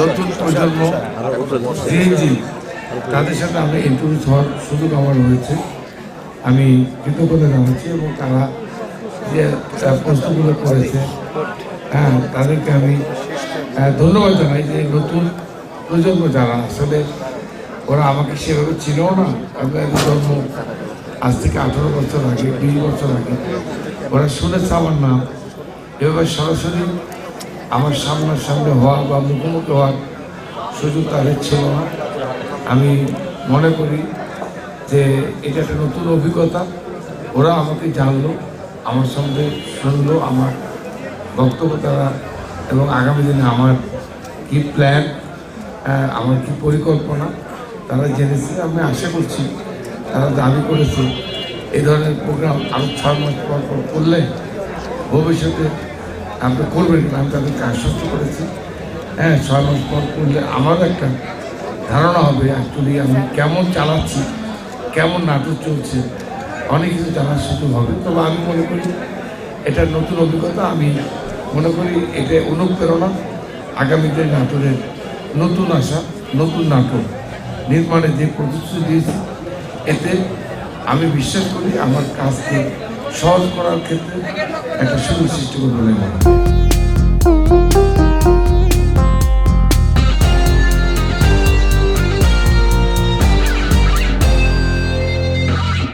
নতুন প্রজন্ম সিএনজি তাদের সাথে আমরা ইন্ট্রোডিউস হওয়ার সুযোগ আমার হয়েছে। আমি কৃতজ্ঞতা জানাচ্ছি এবং তারা যে প্রশ্নগুলো করেছে তাদেরকে আমি ধন্যবাদ জানাই যে নতুন প্রজন্ম যারা আসলে ওরা আমাকে সেভাবে ছিলও না। আপনার জন্ম আজ থেকে 18 বছর আগে 20 বছর আগে ওরা শুনেছে আমার নাম, এভাবে সরাসরি আমার সামনাসামনি হওয়া বা মুখোমুখি হওয়ার সুযোগ তাদের ছিল না। আমি মনে করি যে এটা একটা নতুন অভিজ্ঞতা। ওরা আমাকে জানলো, আমার সঙ্গে শুনলো আমার বক্তব্য তারা, এবং আগামী দিনে আমার কী প্ল্যান, আমার কী পরিকল্পনা তারা জেনেছে। আমি আশা করছি তারা দাবি করেছে এই ধরনের প্রোগ্রাম আরও 6 মাস পর পর করলে ভবিষ্যতে আপনি করবেন। আমি তাদেরকে আশ্বস্ত করেছি 6 মাস পর করলে আমার একটা ধারণা হবে অ্যাকচুয়ালি আমি কেমন চালাচ্ছি, কেমন নাটক চলছে, অনেক কিছু জানার সুযোগ হবে। তবে আমি মনে করি এটা নতুন অভিজ্ঞতা। আমি মনে করি এটা অনুপ্রেরণা আগামী দিনে নাটকের নতুন আশা, নতুন নাটক নির্মাণে যে প্রতিশ্রুতি দিয়েছি, এতে আমি বিশ্বাস করি আমার কাজকে সহজ করার ক্ষেত্রে একটা সুযোগ সৃষ্টি করবে বলে মনে হয়।